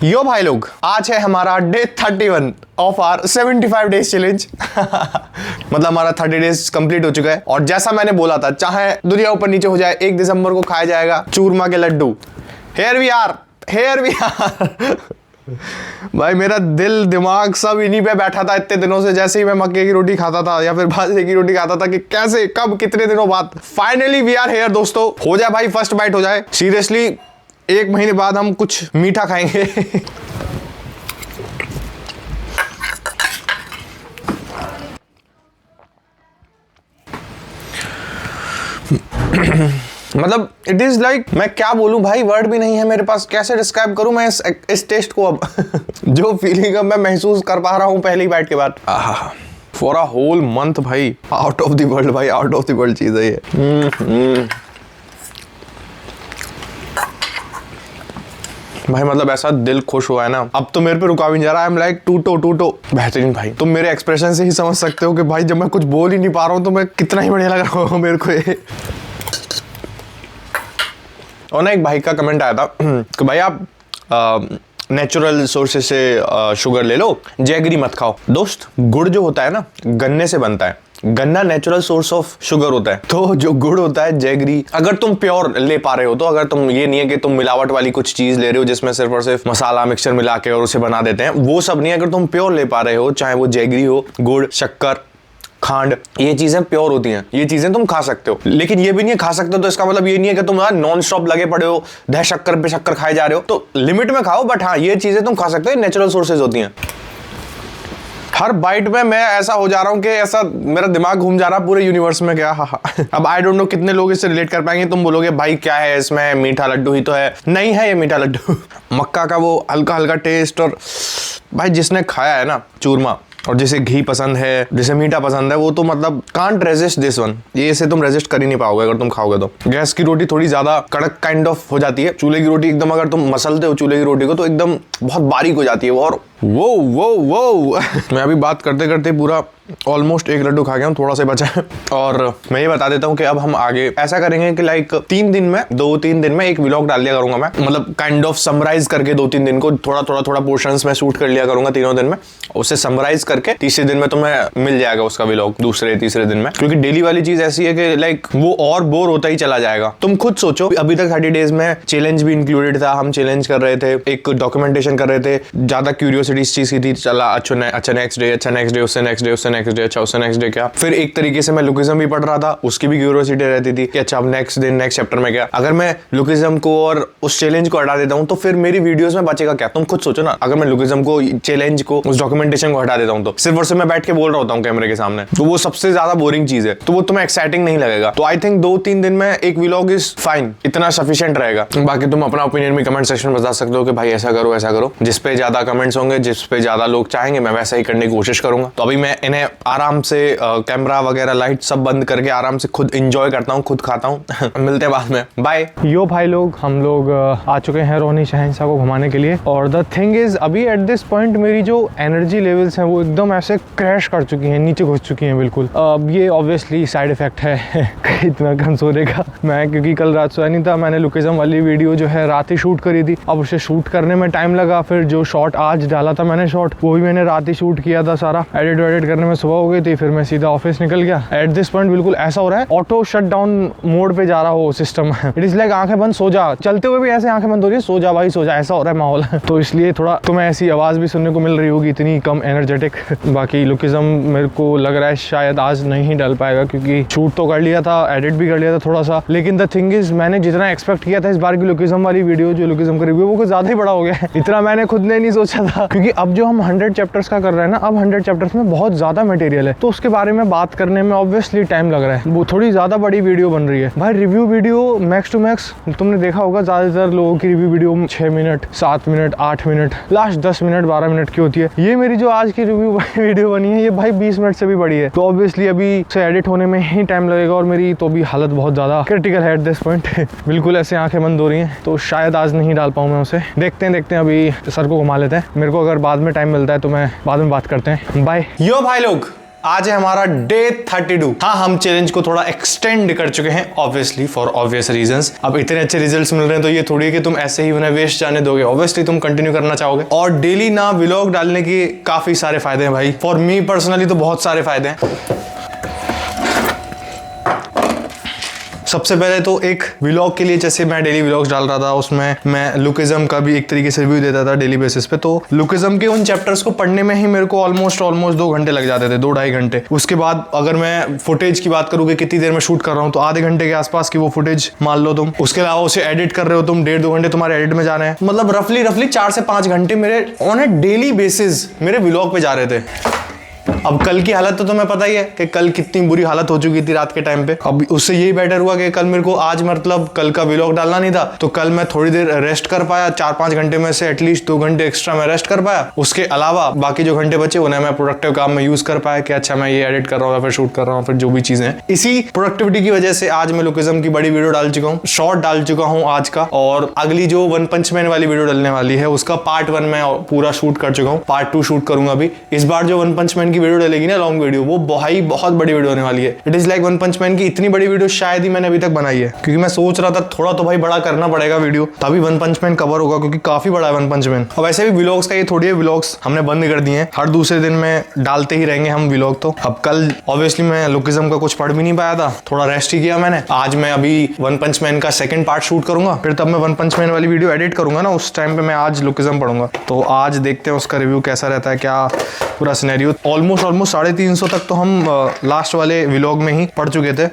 यो भाई लोग, आज है हमारा day 31 of our 75 days challenge. मतलब हमारा 30 डेज कंप्लीट हो चुका है और जैसा मैंने बोला था, चाहे दुनिया ऊपर नीचे हो जाए, 1 दिसंबर को खाया जाएगा चूरमा के लड्डू। Here we are. भाई मेरा दिल दिमाग सब इन्हीं पे बैठा था इतने दिनों से। जैसे ही मैं मक्के की रोटी खाता था या फिर बाजरे की रोटी खाता था कि कैसे, कब, कितने दिनों बाद फाइनली वी आर हेयर। दोस्तों हो जाए भाई, फर्स्ट बाइट हो जाए। सीरियसली 1 महीने बाद हम कुछ मीठा खाएंगे। मतलब इट इज लाइक, मैं क्या बोलूं भाई, वर्ड भी नहीं है मेरे पास, कैसे डिस्क्राइब करूं मैं इस टेस्ट को। अब जो फीलिंग अब मैं महसूस कर पा रहा हूं पहली बाइट के बाद, फॉर अ होल मंथ भाई, आउट ऑफ द वर्ल्ड भाई, आउट ऑफ द वर्ल्ड चीज है ये। भाई मतलब ऐसा दिल खुश हुआ है ना, अब तो मेरे पे रुका भी नहीं जा रहा। आई एम लाइक टूटो बेहतरीन भाई। तुम मेरे एक्सप्रेशन से ही समझ सकते हो कि भाई जब मैं कुछ बोल ही नहीं पा रहा हूँ तो मैं कितना ही बढ़िया लग रहा हूँ मेरे को ये। और ना एक भाई का कमेंट आया था कि भाई आप नेचुरल सोर्सेज से शुगर ले लो, जैगरी मत खाओ। दोस्त, गुड़ जो होता है ना, गन्ने से बनता है। गन्ना नेचुरल सोर्स ऑफ शुगर होता है। तो जो गुड़ होता है, जैगरी, अगर तुम प्योर ले पा रहे हो तो, अगर तुम ये नहीं है कि तुम मिलावट वाली कुछ चीज ले रहे हो जिसमें सिर्फ और सिर्फ मसाला मिक्सचर मिला के और उसे बना देते हैं, वो सब नहीं है। अगर तुम प्योर ले पा रहे हो, चाहे वो जैगरी हो, गुड़, शक्कर, खांड, ये चीजें प्योर होती हैं, ये चीजें तुम खा सकते हो। लेकिन ये भी नहीं है खा सकते हो तो इसका मतलब ये नहीं है कि तुम नॉन स्टॉप लगे पड़े हो, दह शक्कर पे शक्कर खाए जा रहे हो। तो लिमिट में खाओ, बट हाँ ये चीजें तुम खा सकते हो, नेचुरल सोर्सेज होती हैं। हर बाइट में मैं ऐसा हो जा रहा हूं कि ऐसा मेरा दिमाग घूम जा रहा है पूरे यूनिवर्स में। क्या अब आई डोंट नो कितने लोग इससे रिलेट कर पाएंगे। तुम बोलोगे भाई क्या है इसमें, मीठा लड्डू ही तो है। नहीं है ये मीठा लड्डू। मक्का का वो हल्का हल्का टेस्ट, और भाई जिसने खाया है ना चूरमा, और जिसे घी पसंद है, जिसे मीठा पसंद है, वो तो मतलब कांट रेजिस्ट दिस वन। ये इसे तुम रेजिस्ट कर ही नहीं पाओगे अगर तुम खाओगे तो। गैस की रोटी थोड़ी ज्यादा कड़क काइंड ऑफ हो जाती है, चूल्हे की रोटी एकदम, अगर तुम मसलते हो चूल्हे की रोटी को तो एकदम बहुत बारीक हो जाती है वो। और वो मैं अभी बात करते करते पूरा ऑलमोस्ट 1 लड्डू खा गया हूँ, थोड़ा सा बचा है। और मैं ये बता देता हूँ कि अब हम आगे ऐसा करेंगे कि लाइक 2-3 दिन में एक व्लॉग डाल लिया करूंगा मैं। मतलब काइंड ऑफ समराइज करके 2-3 दिन को थोड़ा पोर्शंस में शूट कर लिया करूंगा तीनों दिन में, उसे समराइज करके तीसरे दिन में तुम्हें मिल जाएगा उसका व्लॉग, दूसरे तीसरे दिन में। क्योंकि डेली वाली चीज ऐसी है कि लाइक वो और बोर होता ही चला जाएगा। तुम खुद सोचो, अभी तक 30 डेज में चैलेंज भी इंक्लूडेड था, हम चैलेंज कर रहे थे, एक डॉक्यूमेंटेशन कर रहे थे, ज्यादा क्यूरियोसिटी इस चीज की थी। चला अच्छा नेक्स्ट डे, उससे नेक्स्ट डे, अच्छा उससे नेक्स्ट डे क्या। फिर एक तरीके से मैं लुकिज्म भी पढ़ रहा था, उसकी भी क्यूरियोसिटी रहती थी कि अच्छा अब नेक्स्ट दिन नेक्स्ट चैप्टर में क्या। अगर मैं लुकिज्म को और उस चैलेंज को हटा देता हूं तो फिर मेरी वीडियोस में बचेगा क्या। तुम खुद सोचो ना, अगर मैं लुकिज्म को, चैलेंज को, उस डॉक्यूमेंटेशन को हटा देता हूं तो सिर्फ और सिर्फ मैं बैठ के बोल रहा होता हूं कैमरे के सामने, तो वो सबसे ज्यादा बोरिंग चीज है, तो वो तुम्हें एक्साइटिंग नहीं लगेगा। तो आई थिंक 2-3 दिन में एक व्लॉग इज फाइन, इतना सफिशिएंट रहेगा। बाकी तुम अपना ओपिनियन भी कमेंट सेक्शन में बता सकते हो कि भाई ऐसा करो। जिस पे ज्यादा कमेंट्स होंगे, जिस पे ज्यादा लोग चाहेंगे, मैं वैसा ही करने की कोशिश करूंगा। तो अभी मैं इन्हें आराम से कैमरा वगैरह लाइट सब बंद करके आराम से खुद एंजॉय करता हूँ, खुद खाता हूँ। मिलते हैं बाद में, बाय। यो भाई लोग, हम लोग आ चुके हैं रोहनी शहंशाह को घुमाने के लिए। और द थिंग इज, अभी एट दिस पॉइंट मेरी जो एनर्जी लेवल्स हैं वो एकदम ऐसे क्रैश कर चुकी हैं, नीचे घुस चुकी हैं बिल्कुल। अब ये ऑब्वियसली साइड इफेक्ट है इतना कम सोने का। मैं क्योंकि कल रात सोया नहीं था, मैंने लुकिज्म वाली वीडियो जो है रात ही शूट करी थी। अब उसे शूट करने में टाइम लगा, फिर जो शॉट आज डाला था मैंने शॉट, वो भी मैंने रात ही शूट किया था सारा। एडिट करने में सुबह हो गई थी, फिर मैं सीधा ऑफिस निकल गया। एट दिस पॉइंट बिल्कुल ऐसा हो रहा है ऑटो शट डाउन मोड पे जा रहा हो सिस्टम। इट इज लाइक आंखें बंद सो जा, चलते हुए भी ऐसे आंखें बंद हो रही है, सो जा भाई सो जा, ऐसा हो रहा है माहौल। तो इसलिए थोड़ा तुम्हें ऐसी आवाज भी सुनने को मिल रही होगी, इतनी कम एनर्जेटिक। बाकी लुकिज्म मेरे को लग रहा है शायद आज नहीं डाल पाएगा, क्योंकि शूट तो कर लिया था, एडिट भी कर लिया था थोड़ा सा। लेकिन द थिंग इज, मैंने जितना एक्सपेक्ट किया था इस बार की लुकिज्म वाली वीडियो, जो लुकिज्म का रिव्यू, वो कुछ ज्यादा ही बड़ा हो गया है। इतना मैंने खुद ने नहीं सोचा था, क्योंकि अब जो हम 100 चैप्टर्स का कर रहे हैं ना, अब 100 चैप्टर्स में बहुत ज्यादा मटेरियल है, तो उसके बारे में बात करने में ऑब्वियसली टाइम लग रहा है। वो थोड़ी ज्यादा बड़ी वीडियो बन रही है भाई। Review video max to max तुमने देखा होगा, ज्यादातर लोगों की review video 6 minute, 7 minute, 8 minute, last 10 minute, 12 minute की होती है। ये मेरी जो आज की रिव्यू वीडियो बनी है, ये भाई 20 मिनट से भी बड़ी है। तो ऑब्वियसली अभी से एडिट होने में ही टाइम लगेगा, और मेरी तो भी हालत बहुत ज्यादा क्रिटिकल है एट दिस पॉइंट। बिल्कुल ऐसे आंखें बंद हो रही हैं, तो शायद आज नहीं डाल पाऊँ मैं उसे। देखते हैं अभी सर को घुमा लेते हैं। मेरे को अगर बाद में टाइम मिलता है तो मैं बाद में बात करते हैं। बाय। यो भाई लोग, आज है हमारा डे 32। हाँ, हम चैलेंज को थोड़ा एक्सटेंड कर चुके हैं, ऑब्वियसली फॉर ऑब्वियस रीजंस। अब इतने अच्छे रिजल्ट्स मिल रहे हैं तो ये थोड़ी है कि तुम ऐसे ही उन्हें वेस्ट जाने दोगे, ऑब्वियसली तुम कंटिन्यू करना चाहोगे। और डेली ना व्लॉग डालने के काफी सारे फायदे हैं भाई, फॉर मी पर्सनली तो बहुत सारे फायदे हैं। सबसे पहले तो एक व्लॉग के लिए, जैसे मैं डेली व्लॉग्स डाल रहा था, उसमें मैं लुकिज्म का भी एक तरीके से रिव्यू देता था डेली बेसिस पे। तो लुकिज्म के उन चैप्टर्स को पढ़ने में ही मेरे को ऑलमोस्ट 2 घंटे लग जाते थे, 2-2.5 घंटे। उसके बाद अगर मैं फुटेज की बात करूँ कि कितनी देर में शूट कर रहा हूँ, तो आधे घंटे के आसपास की वो फुटेज मान लो तुम। उसके अलावा उसे एडिट कर रहे हो तुम, 1.5-2 घंटे तुम्हारे एडिट में जा रहे हैं। मतलब रफली 4 से 5 घंटे मेरे ऑन ए डेली बेसिस मेरे व्लॉग पे जा रहे थे। अब कल की हालत तो तुम्हें पता ही है कि कल कितनी बुरी हालत हो चुकी थी रात के टाइम पे। अब उससे यही बेटर हुआ कि कल मेरे को आज मतलब कल का व्लॉग डालना नहीं था, तो कल मैं थोड़ी देर रेस्ट कर पाया। 4-5 घंटे में से एटलीस्ट 2 घंटे एक्स्ट्रा मैं रेस्ट कर पाया। उसके अलावा बाकी जो घंटे बचे उन्हें मैं प्रोडक्टिव काम में यूज कर पाया कि अच्छा मैं ये एडिट कर रहा हूँ या फिर शूट कर रहा हूँ, फिर जो भी चीजें हैं। इसी प्रोडक्टिविटी की वजह से आज मैं लुकिज्म की बड़ी वीडियो डाल चुका हूँ, शॉर्ट डाल चुका हूँ आज का। और अगली जो वन पंच मैन वाली वीडियो डलने वाली है उसका पार्ट 1 मैं पूरा शूट कर चुका हूँ, पार्ट 2 शूट करूंगा अभी। इस बार जो वन पंच मैन की वीडियो डलेगी ना, लॉन्ग वीडियो, वो भाई बहुत बड़ी वीडियो होने वाली है। It is like one punch man की इतनी बड़ी वीडियो शायद ही मैंने अभी तक बनाई है, क्योंकि मैं सोच रहा था थोड़ा तो भाई बड़ा करना पड़ेगा वीडियो, तभी वन पंच मैन कवर होगा, क्योंकि काफी बड़ा है वन पंच मैन। अब वैसे भी व्लॉग्स का ये थोड़ी है, व्लॉग्स हमने बंद कर दिए हैं, हर दूसरे दिन में डालते ही रहेंगे हम व्लॉग। तो अब कल ऑब्वियसली मैं लुकिज्म का कुछ पढ़ भी नहीं पाया था, थोड़ा रेस्ट ही किया मैंने। आज मैं अभी वन पंच मैन का सेकंड पार्ट शूट करूंगा, फिर तब मैं वन पंच मैन वाली वीडियो एडिट करूंगा ना, उस टाइम पे मैं आज लुकिज्म पढ़ूंगा। तो आज देखते हैं उसका रिव्यू कैसा रहता है, क्या पूरा सिनेरियो। ऑलमोस्ट 350 तक तो हम लास्ट वाले व्लॉग में ही पढ़ चुके थे।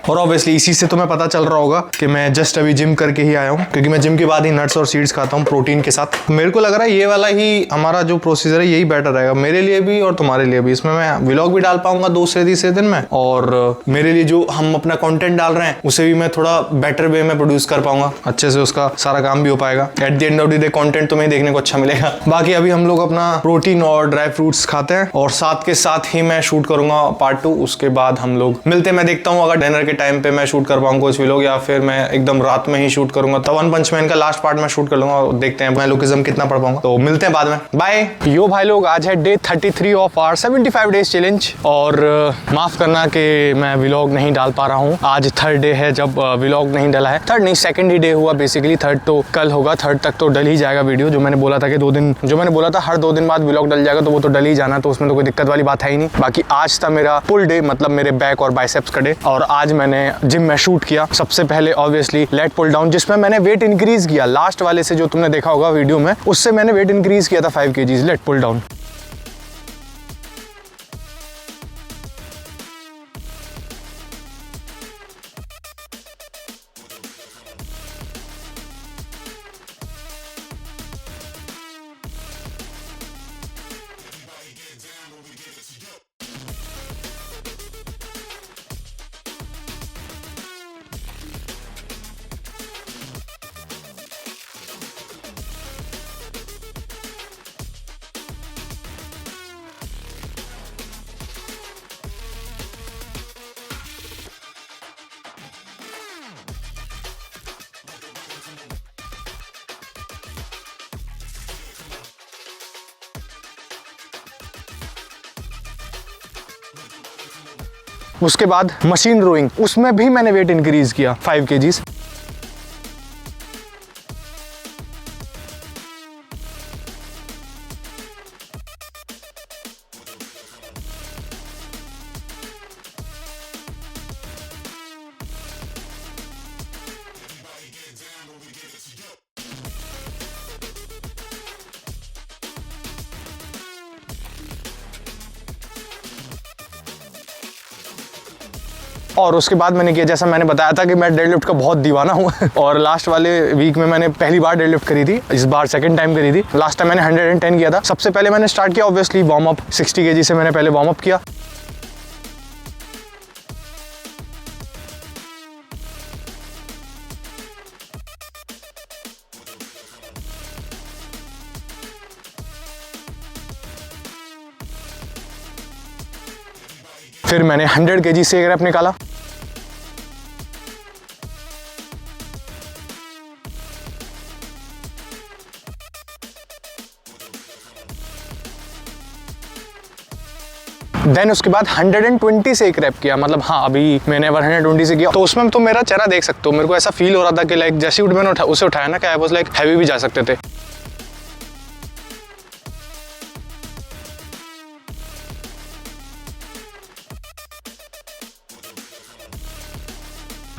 और ऑब्वियसली इसी से तुम्हें पता चल रहा होगा कि मैं जस्ट अभी जिम करके ही आया हूँ, क्योंकि मैं जिम के बाद ही नट्स और सीड्स खाता हूँ प्रोटीन के साथ। मेरे को लग रहा है ये वाला ही हमारा जो प्रोसीजर है यही बेटर रहेगा मेरे लिए भी और तुम्हारे लिए भी। इसमें मैं व्लॉग भी डाल पाऊंगा 2 से 3 दिन में, और मेरे लिए जो हम अपना कंटेंट डाल रहे हैं उसे भी मैं थोड़ा बेटर वे में प्रोड्यूस कर पाऊंगा, अच्छे से उसका सारा काम भी हो पाएगा। At the end of the day content तुम्हें देखने को अच्छा मिलेगा। बाकी अभी हम लोग अपना प्रोटीन और ड्राई फ्रूट्स खाते हैं, और साथ के साथ ही मैं शूट करूंगा पार्ट 2। उसके बाद हम लोग मिलते हैं। मैं देखता हूँ अगर डिनर के टाइम पे मैं शूट कर पाऊंगा कुछ व्लॉग, या फिर मैं एकदम रात में ही शूट करूंगा। तो वन पंच मैन का लास्ट पार्ट मैं शूट कर लूंगा, और देखते हैं मैं लुकिज्म कितना पढ़ पाऊंगा। तो मिलते हैं बाद में, बाय। यो भाई लोग, आज है day 33 of our 75 days challenge. और माफ करना कि मैं व्लॉग नहीं डाल पा रहा हूँ। आज थर्ड डे है जब व्लॉग नहीं डला है। थर्ड नहीं, सेकंड ही डे हुआ बेसिकली। थर्ड तो कल होगा, थर्ड तक तो डल ही जाएगा वीडियो। जो मैंने बोला था कि 2 दिन, जो मैंने बोला था हर 2 दिन बाद व्लॉग डल जाएगा, तो वो तो डल ही जाना, तो उसमें तो कोई दिक्कत वाली बात है ही नहीं। बाकी आज था मेरा फुल डे, मतलब मेरे बैक और बाइसेप्स का डे। और आज मैंने जिम में शूट किया। सबसे पहले ऑब्वियसली लेट पुल डाउन, जिसमें मैंने वेट इंक्रीज किया। लास्ट वाले से जो तुमने देखा होगा वीडियो में, उससे मैंने वेट इंक्रीज किया था 5 kg लेट पुल डाउन। उसके बाद मशीन रोइंग, उसमें भी मैंने वेट इंक्रीज किया 5 kg। और उसके बाद मैंने किया, जैसा मैंने बताया था कि मैं डेडलिफ्ट का बहुत दीवाना हूँ और लास्ट वाले वीक में मैंने पहली बार डेडलिफ्ट करी थी, इस बार सेकंड टाइम करी थी। लास्ट टाइम मैंने 110 किया था। सबसे पहले मैंने स्टार्ट किया ऑब्वियसली वार्म अप, 60 kg से मैंने पहले वार्म अप किया। फिर मैंने 100 kg से एक रैप निकाला। देन उसके बाद 120 से एक रैप किया, मतलब हाँ अभी मैंने 120 से किया, तो उसमें तो मेरा चेहरा देख सकते हो, मेरे को ऐसा फील हो रहा था कि लाइक जैसे ही मैंने उसे उठाया ना, कि आई वाज लाइक हैवी भी जा सकते थे।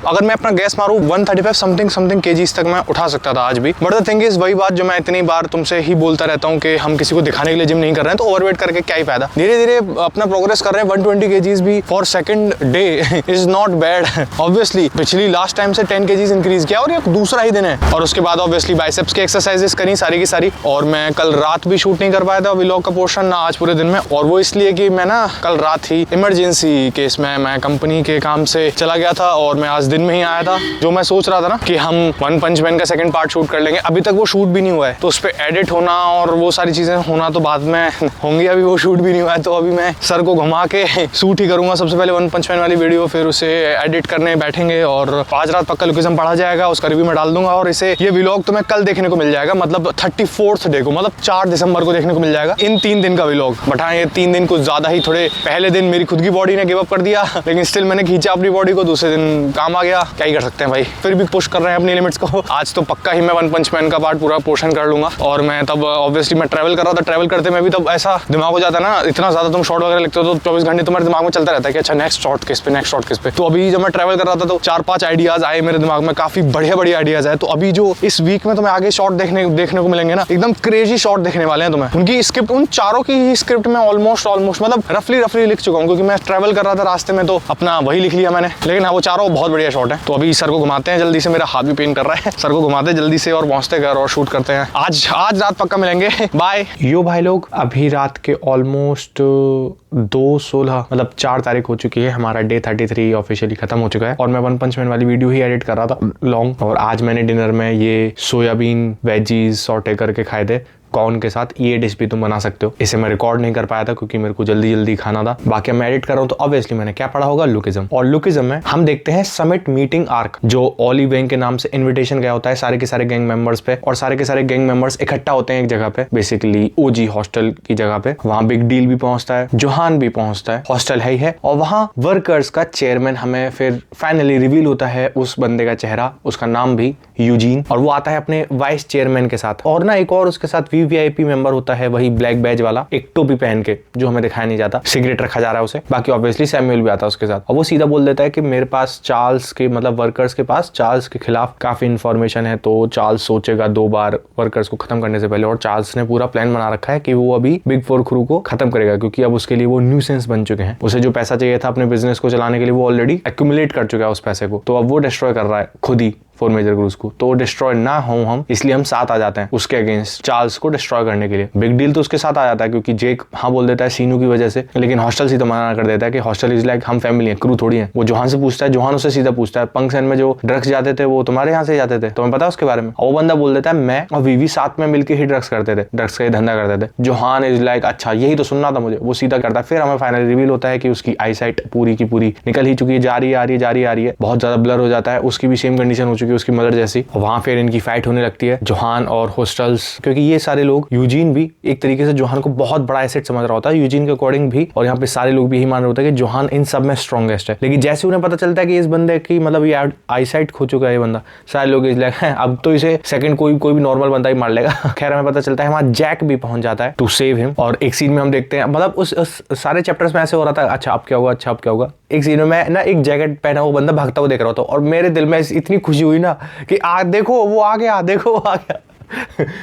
अगर मैं अपना गैस मारूं 135 समथिंग केजीज तक मैं उठा सकता था आज भी। बट द थिंग इज, वही बात जो मैं इतनी बार तुमसे ही बोलता रहता हूं कि हम किसी को दिखाने के लिए जिम नहीं कर रहे हैं, तो ओवरवेट करके क्या ही फायदा। धीरे धीरे अपना प्रोग्रेस कर रहे हैं। 120 केजीज भी for second day is not bad. Obviously पिछली लास्ट टाइम से 10 केजीज इंक्रीज किया और ये दूसरा ही दिन है। और उसके बाद ऑब्वियसली बाइसेप्स की एक्सरसाइजेस करी सारी की सारी। और मैं कल रात भी शूट नहीं कर पाया था व्लॉग का पोर्शन, ना आज पूरे दिन में। और वो इसलिए कि मैं ना कल रात ही इमरजेंसी केस में मैं कंपनी के काम से चला गया था और मैं आज दिन में ही आया था। जो मैं सोच रहा था ना कि हम वन पंच मैन का सेकंड पार्ट शूट कर लेंगे, अभी तक वो शूट भी नहीं हुआ है, तो उस पर एडिट होना और वो सारी चीजें होना तो बाद में होंगी, अभी वो शूट भी नहीं हुआ है। तो अभी मैं सर को घुमा के शूट ही करूंगा सबसे पहले वन पंच मैन वाली वीडियो, फिर उसे एडिट करने बैठेंगे और आज रात पक्का लोकेशन पढ़ा जाएगा, उसका रिव्यू मैं डाल दूंगा। और इसे ये व्लॉग तो मैं कल देखने को मिल जाएगा, मतलब 34th डे को, मतलब 4 दिसंबर को देखने को मिल जाएगा इन 3 दिन का व्लॉग। बट हाँ, ये 3 दिन कुछ ज्यादा ही थोड़े, पहले दिन मेरी खुद की बॉडी ने गिव अप कर दिया, लेकिन स्टिल मैंने खींचा अपनी बॉडी को, दूसरे दिन काम आ गया, क्या ही कर सकते हैं भाई। फिर भी पुश कर रहे हैं अपनी लिमिट्स को। आज तो पक्का ही मैं वन पंच मैन का पार्ट पूरा पोर्शन कर लूंगा। और मैं तब ऑब्वियसली मैं ट्रैवल कर रहा था, ट्रैवल करते में भी तब ऐसा दिमाग हो जाता है ना, इतना ज्यादा तुम शॉर्ट वगैरह लिखते हो तो 24 घंटे तुम्हारे दिमाग में चलता रहता है कि अच्छा नेक्स्ट शॉट किस पे, नेक्स्ट शॉट किस पे। तो अभी जब मैं ट्रैवल कर रहा था तो 4-5 आइडियाज आए मेरे दिमाग में, काफी बढ़िया आइडियाज आए। तो अभी जो इस वीक में तुम्हें आगे शॉट देखने को मिलेंगे ना, एकदम क्रेजी शॉट देखने वाले हैं तुम्हें। उनकी स्क्रिप्ट, उन चारों की ही स्क्रिप्ट में ऑलमोस्ट मतलब रफली लिख चुका हूँ, क्योंकि मैं ट्रैवल कर रहा था रास्ते में तो अपना वही लिख लिया मैंने। लेकिन हाँ, वो चारों बहुत बढ़िया शॉट है। तो अभी सर को घुमाते हैं जल्दी से, मेरा हाथ भी पेन कर रहा है, सर को घुमाते हैं जल्दी से और पहुंचते घर और शूट करते हैं। आज रात पक्का मिलेंगे। बाय यो भाई लोग, अभी रात के ऑलमोस्ट 2:16 मतलब 4 तारीख हो चुकी है। हमारा डे 33 ऑफिशियली खत्म हो चुका है और मैं वन पंच मैन वाली वीडियो ही एडिट कर रहा था लॉन्ग। और आज मैंने डिनर में ये सोयाबीन वेजीज सॉटे करके खाए थे कॉर्न के साथ। ये डिश भी तुम बना सकते हो। इसे मैं रिकॉर्ड नहीं कर पाया था क्योंकि मेरे को जल्दी खाना था। बाकी मैं एडिट कर रहा हूँ तो ऑब्वियसली मैंने क्या पढ़ा होगा, लुकिज्म। और लुकिज्म में हम देखते हैं समिट मीटिंग आर्क, जो ओली वैंग के नाम से इन्विटेशन गया होता है सारे के सारे गैंग मेंबर्स पे, और सारे के सारे गैंग मेंबर्स इकट्ठा होते हैं एक जगह पे, बेसिकली ओजी हॉस्टल की जगह पे। वहां बिग डील भी पहुंचता है, जोहान भी पहुंचता है, हॉस्टल है ही है। और वहां वर्कर्स का चेयरमैन हमें फिर फाइनली रिवील होता है, उस बंदे का चेहरा, उसका नाम भी यूजीन। और वो आता है अपने वाइस चेयरमैन के साथ, और ना एक और उसके साथ वीवीआईपी मेंबर होता है, वही ब्लैक बैज वाला, एक टोपी पहन के, जो हमें दिखाया नहीं जाता, सिगरेट रखा जा रहा है उसे। बाकी ऑब्वियसली सैमुअल भी आता है उसके साथ, और वो सीधा बोल देता है कि मेरे पास चार्ल्स के, मतलब वर्कर्स के पास चार्ल्स के खिलाफ काफी इंफॉर्मेशन है, तो चार्ल्स सोचेगा 2 बार वर्कर्स को खत्म करने से पहले। और चार्ल्स ने पूरा प्लान बना रखा है कि वो अभी बिग 4 क्रू को खत्म करेगा, क्योंकि अब उसके लिए वो न्यूसेंस बन चुके हैं। उसे जो पैसा चाहिए था अपने बिजनेस को चलाने के लिए, वो ऑलरेडी एक्यूमुलेट कर चुका है उस पैसे को, तो अब वो डिस्ट्रॉय कर रहा है खुद ही 4 मेजर क्रूज को। तो डिस्ट्रॉय ना हो हम, इसलिए हम साथ आ जाते हैं उसके अगेंस्ट, चार्ल्स को डिस्ट्रॉय करने के लिए। बिग डील तो उसके साथ आ जाता है क्योंकि जेक हाँ बोल देता है सीनू की वजह से, लेकिन हॉस्टल सीधा मना कर देता है कि हॉस्टल इज लाइक हम फैमिली है, क्रू थोड़ी है। वो जोहान से पूछता है, जोहान उसे सीधा पूछता है पंक्सन में जो ड्रग्स जाते थे वो तुम्हारे यहाँ से जाते थे, तुम्हें पता है उसके बारे में? और वो बंदा बोल देता है मैं और वीवी साथ में मिलकर ही ड्रग्स करते थे, ड्रग्स का ही धंधा करते थे। जोहान इज लाइक अच्छा यही तो सुनना था मुझे, वो सीधा करता है। फिर हमें फाइनली रिवील होता है कि उसकी आई साइट पूरी की पूरी निकल ही चुकी है, जा रही आ रही है, बहुत ज्यादा ब्लर हो जाता है। उसकी भी सेम कंडीशन हो चुकी है उसकी मदर जैसी। वहां फिर इनकी फाइट होने लगती है, जोहान और हॉस्टल्स, क्योंकि ये सारे लोग, यूजीन भी एक तरीके से जोहान को बहुत बड़ा एसेट समझ रहा होता है, यूजीन के अकॉर्डिंग भी। और यहाँ पे सारे लोग भी यही मान रहे होते हैं कि जोहान इन सब में स्ट्रॉन्गेस्ट है। लेकिन जैसे उन्हें पता चलता है कि इस बंदे की मतलब ये आई साइट खो चुका है ये बंदा, सारे लोग इस लाइक अब तो इसे सेकंड कोई भी नॉर्मल बंदा ही मार लेगा। खैर हमें पता चलता है वहां जैक भी पहुंच जाता है टू सेव हिम। और एक सीन में हम देखते हैं, मतलब उस सारे चैप्टर्स में ऐसे हो रहा था, अच्छा अब क्या होगा, अच्छा अब क्या होगा। एक सीन में मैं ना एक जैकेट पहना वो बंदा भागता हुआ देख रहा था, और मेरे दिल में इतनी खुशी हुई ना कि देखो वो आ गया, देखो वो आ गया।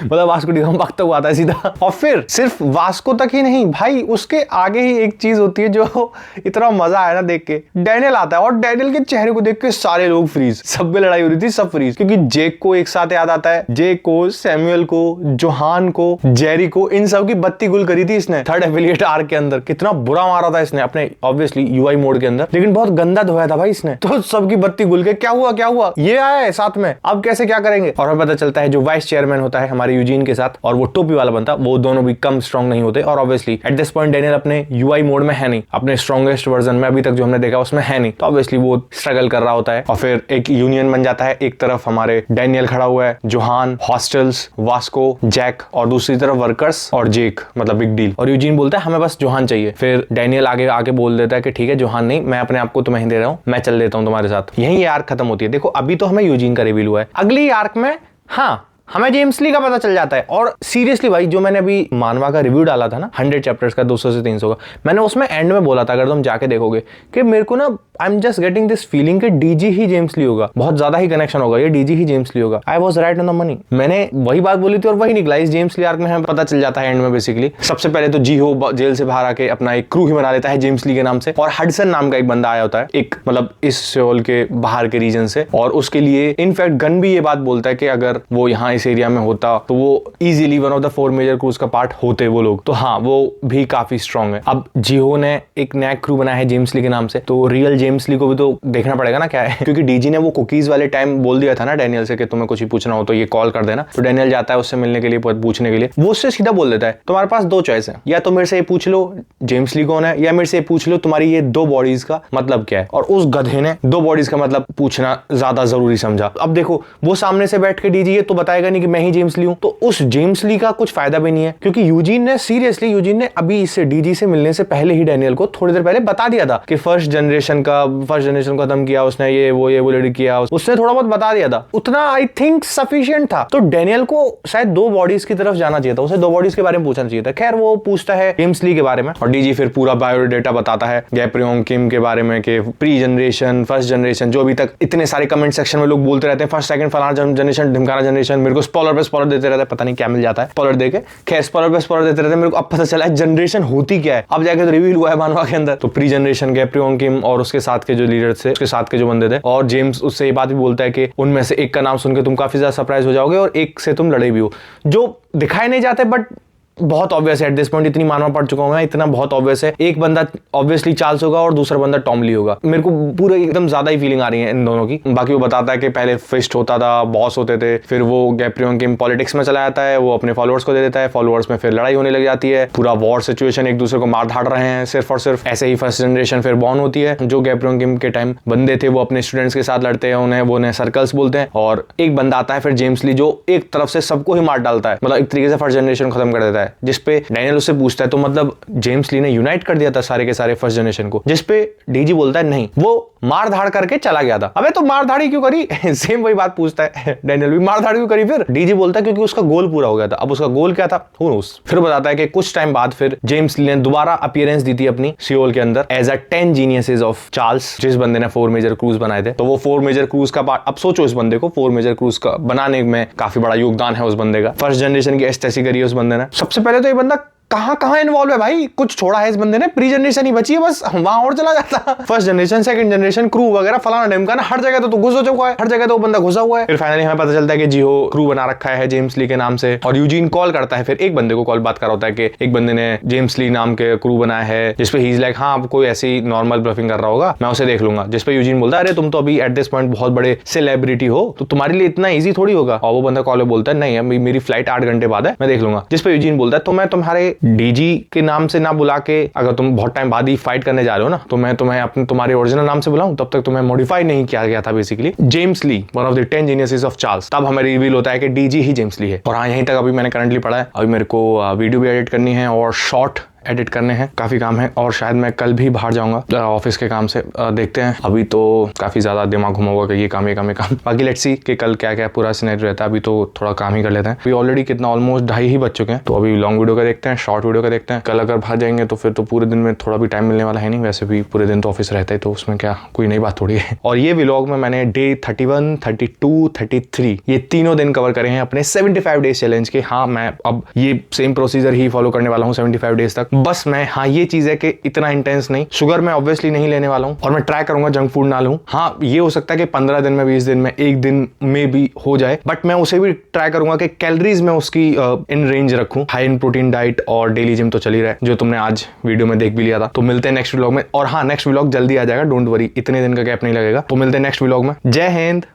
मतलब वास्को डी गामा भागता हुआ आता है सीधा। और फिर सिर्फ वास्को तक ही नहीं भाई, उसके आगे ही एक चीज होती है जो इतना मजा आया ना देख के। डैनियल आता है और डैनियल के चेहरे को देख के सारे लोग फ्रीज, सब में लड़ाई हो रही थी, सब फ्रीज, क्योंकि जेक को एक साथ याद आता है, जेक को, सैमुअल को, जोहान को, जेरी को, इन सब की बत्ती गुल करी थी इसने थर्ड एफिलिएट आर्क के अंदर। कितना बुरा मारा था इसने अपने ऑब्वियसली यूआई मोड के अंदर, लेकिन बहुत गंदा धोया था भाई इसने, तो सबकी बत्ती गुल के क्या हुआ ये आया है साथ में, अब कैसे क्या करेंगे। और हमें पता चलता है जो वाइस चेयरमैन स्पाइडरमैन होता है हमारे यूजीन के साथ और वो टोपी वाला बनता, वो दोनों भी कम स्ट्रॉन्ग नहीं होते। और obviously at this point Daniel अपने यूआई मोड में है नहीं, अपने स्ट्रॉन्गेस्ट वर्जन में अभी तक जो हमने देखा उसमें है नहीं, तो ऑब्वियसली वो स्ट्रगल कर रहा होता है। और फिर एक यूनियन बन जाता है, एक तरफ हमारे डेनियल खड़ा हुआ है, जोहान, हॉस्टल्स, वास्को, जैक, और दूसरी तरफ वर्कर्स और जेक, मतलब बिग डील। और यूजीन बोलता है हमें बस जोहान चाहिए। फिर डेनियल आगे आके बोल देता है कि ठीक है जोहान नहीं, मैं अपने आप को तुम्हें दे रहा हूं, मैं चल देता हूं तुम्हारे साथ। यही ये आर्क खत्म होती है। देखो अभी तो हमें यूजीन का रिवील हुआ है, अगली आर्क में हाँ हमें जेम्स ली का पता चल जाता है। और सीरियसली भाई, जो मैंने अभी मानवा का रिव्यू डाला था ना 100 चैप्टर्स का, 200 से 300 का, मैंने उसमें एंड में बोला था, अगर तुम जाके देखोगे, कि मेरे को ना I am just getting this feeling कि डीजी ही जेम्स ली होगा, बहुत ज्यादा ही कनेक्शन होगा, ये डीजी ही जेम्स ली होगा। I was right on the money, मैंने वही बात बोली थी और वही निकला। इस जेम्स ली आर्क में हमें पता चल जाता है एंड में बेसिकली। सबसे पहले तो जी हो जेल से बाहर आके अपना एक क्रू ही बना लेता है जेम्स ली के नाम से, और हडसन नाम का एक बंदा आया होता है, एक मतलब इस सियोल के बाहर के रीजन से, और उसके लिए इनफैक्ट गन भी ये बात बोलता है कि अगर वो यहाँ इस एरिया में होता तो वो easily one of the 4 major crews का पार्ट होते वो लोग। तो हाँ, वो भी काफी स्ट्रॉन्ग है। अब जिहो ने एक नया क्रू बनाया है जेम्स ली के नाम से, तो रियल जेम्स ली को भी तो देखना पड़ेगा ना क्या है, क्योंकि डीजी ने वो कुकीज वाले टाइम बोल दिया था ना डेनियल से कि तुम्हें कुछ ही पूछना हो तो ये कॉल कर देना। तो डेनियल जाता है उससे मिलने के लिए, पूछने के लिए। वो उससे सीधा बोल देता है तुम्हारे पास 2 चॉइस है, या तो मेरे से ये पूछ लो जेम्स ली कौन है, या मेरे से ये पूछ लो तुम्हारी ये 2 बॉडीज का मतलब क्या है। और उस गधे ने 2 बॉडीज का मतलब पूछना ज्यादा जरूरी समझा। अब देखो वो सामने से बैठ के डीजी ये तो बताएगा नहीं कि मैं ही जेम्स ली हूं, तो उस जेम्स ली का कुछ फायदा भी नहीं है, क्योंकि यूजीन ने अभी इससे डीजी से मिलने से पहले ही डेनियल को थोड़ी देर पहले बता दिया था कि फर्स्ट जनरेशन को खत्म किया उसने, ये वो लड़ी किया, उसने थोड़ा बहुत बता दिया था, उतना आई थिंक सफिशिएंट था। तो डेनियल को शायद 2 बॉडीज की तरफ जाना चाहिए था, उसे 2 बॉडीज के बारे में पूछना चाहिए था। खैर वो पूछता है जेम्स ली के बारे में, और डीजी फिर पूरा बायोडेटा बताता है गैप्रियोंग किम के बारे में, कि प्री जनरेशन, फर्स्ट जनरेशन, जो अभी तक इतने सारे कमेंट सेक्शन में लोग बोलते रहते हैं फर्स्ट सेकंड फलाना जनरेशन, ढिमकाना जनरेशन, मेरे को स्पॉइलर पे स्पॉइलर देते रहते हैं, पता नहीं क्या मिल जाता है स्पॉइलर देके। खैर स्पॉइलर पे स्पॉइलर देते रहते हैं, मेरे को अब पता चला है जनरेशन होती क्या है, अब जाके तो रिवील हुआ है मानवा के अंदर। तो प्री जनरेशन गैप्रियोंग किम और उसके साथ के जो लीडर थे, उसके साथ के जो बंदे थे, और जेम्स उससे ये बात भी बोलता है कि उनमें से एक का नाम सुन के तुम काफी ज्यादा सरप्राइज हो जाओगे और एक से तुम लड़े भी हो, जो दिखाए नहीं जाते बट बहुत ऑब्वियस है। एट दिस पॉइंट इतनी मानवा पड़ चुका हूं मैं, इतना बहुत ऑब्वियस है। एक बंदा ऑब्वियसली चार्ल्स होगा और दूसरा बंदा टॉम ली होगा। मेरे को पूरा एकदम ज्यादा ही फीलिंग आ रही है इन दोनों की। बाकी वो बताता है कि पहले फिस्ट होता था, बॉस होते थे, फिर वो गैप्रियोंग किम पॉलिटिक्स में चला जाता है, वो अपने फॉलोअर्स को दे देता है, फॉलोअर्स में फिर लड़ाई होने लग जाती है, पूरा वॉर सिचुएशन, एक दूसरे को मार धाड़ रहे हैं सिर्फ और सिर्फ। ऐसे ही फर्स्ट जनरेशन फिर बॉर्न होती है। जो गैप्रियोंग किम के टाइम बंदे थे वो अपने स्टूडेंट्स के साथ लड़ते हैं, उन्हें सर्कल्स बोलते हैं। और एक बंदा आता है फिर जेम्स ली, जो एक तरफ से सबको ही मार डालता है, मतलब एक तरीके से फर्स्ट जनरेशन खत्म कर देता है। जिसपे डेनियल उससे पूछता है तो मतलब जेम्स ली ने यूनाइट कर दिया था सारे के सारे फर्स्ट जनरेशन को, जिसपे डीजी बोलता है नहीं, वो मार धाड़ करके चला गया था। अबे तो मार धाड़ी क्यों करी? सेम वही बात पूछता है डेनियल भी, मार धाड़ क्यों करी? फिर डीजी बोलता है क्योंकि उसका गोल पूरा हो गया था। अब उसका गोल क्या था? हू नोस। फिर बताता है कि कुछ टाइम बाद फिर जेम्स ली ने दोबारा अपीयरेंस दी थी अपनी सियोल के अंदर as a 10 geniuses of Charles, जिस बंदे ने 4 मेजर क्रूज बनाए थे। तो वो 4 मेजर क्रूज का पार्ट, अब सोचो इस बंदे को 4 मेजर क्रूज का बनाने में काफी बड़ा योगदान है उस बंदे का। फर्स्ट जनरेशन की एस्टेसी करी है उस बंदे ने। सबसे पहले तो ये बंदा कहां इन्वॉल्व है भाई? कुछ छोड़ा है इस बंदे ने? प्री जनरेशन ही बची है बस, वहां और चला जाता। First generation, second generation, crew वगैरह फलाना ढिमकाना, हर जगह तो घुस हो चुका है, हर जगह तो वो बंदा घुसा हुआ है। फिर फाइनली हमें पता चलता है कि जिहो क्रू बना रखा है जेम्स ली के नाम से, और यूजीन कॉल करता है। फिर एक बंदे को कॉल बात कर होता है कि एक बंदे ने जेम्स ली नाम के क्रू बनाया है, जिसपे ही इज लाइक हाँ कोई ऐसी नॉर्मल ब्लफिंग कर रहा होगा, मैं उसे देख लूंगा। जिसपे यूजीन बोलता है अरे तुम तो अभी एट दिस पॉइंट बहुत बड़े सेलिब्रिटी हो, तो तुम्हारे लिए इतना ईजी थोड़ी होगा। और वो बंदा कॉल में बोलता है नहीं मेरी फ्लाइट 8 घंटे बाद है, मैं देख लूंगा। जिसपे यूजीन बोलता है तो मैं तुम्हारे डीजी के नाम से ना बुला के, अगर तुम बहुत टाइम बाद ही फाइट करने जा रहे हो ना, तो मैं तुम्हें अपने तुम्हारे ओरिजिनल नाम से बुलाऊं, तब तक तुम्हें मॉडिफाई नहीं किया गया था basically. James Lee, one of the 10 geniuses of Charles. तब हमें रिवील होता है कि डीजी ही जेम्स ली है। और हाँ, यहीं तक अभी मैंने करंटली पढ़ा है। अभी मेरे को वीडियो भी एडिट करनी है और शॉर्ट एडिट करने हैं, काफी काम है, और शायद मैं कल भी बाहर जाऊंगा ऑफिस के काम से। देखते हैं, अभी तो काफी ज्यादा दिमाग घुमा हुआ कि ये काम बाकी लेट्स सी कि कल क्या क्या पूरा सिनेरियो रहता है। अभी तो थोड़ा काम ही कर लेते हैं। अभी ऑलरेडी कितना ऑलमोस्ट 2:30 ही बज चुके हैं, तो अभी लॉन्ग वीडियो का देखते हैं, शॉर्ट वीडियो का देखते हैं। कल अगर बाहर जाएंगे तो फिर तो पूरे दिन में थोड़ा भी टाइम मिलने वाला है नहीं, वैसे भी पूरे दिन तो ऑफिस रहता है, तो उसमें क्या कोई नई बात थोड़ी है। और ये व्लॉग में मैंने डे 31, 32, 33 ये तीनों दिन कवर करे हैं अपने 75 डेज चैलेंज के। हाँ, मैं अब ये सेम प्रोसीजर ही फॉलो करने वाला हूँ 75 डेज तक। बस मैं ये चीज है कि इतना इंटेंस नहीं, शुगर मैं ऑब्वियसली नहीं लेने वाला हूं, और मैं ट्राई करूंगा जंक फूड ना लूं। हाँ, ये हो सकता है कि 15 दिन में, 20 दिन में, एक दिन में भी हो जाए, बट मैं उसे भी ट्राई करूंगा कि कैलोरीज में उसकी इन रेंज रखूं। हाई इन प्रोटीन डाइट और डेली जिम तो चल ही रहा है, जो तुमने आज वीडियो में देख भी लिया था। तो मिलते हैं नेक्स्ट व्लॉग में। और हाँ, नेक्स्ट व्लॉग जल्दी आ जाएगा, डोंट वरी, इतने दिन का गैप नहीं लगेगा। तो मिलते हैं नेक्स्ट व्लॉग में। जय हिंद।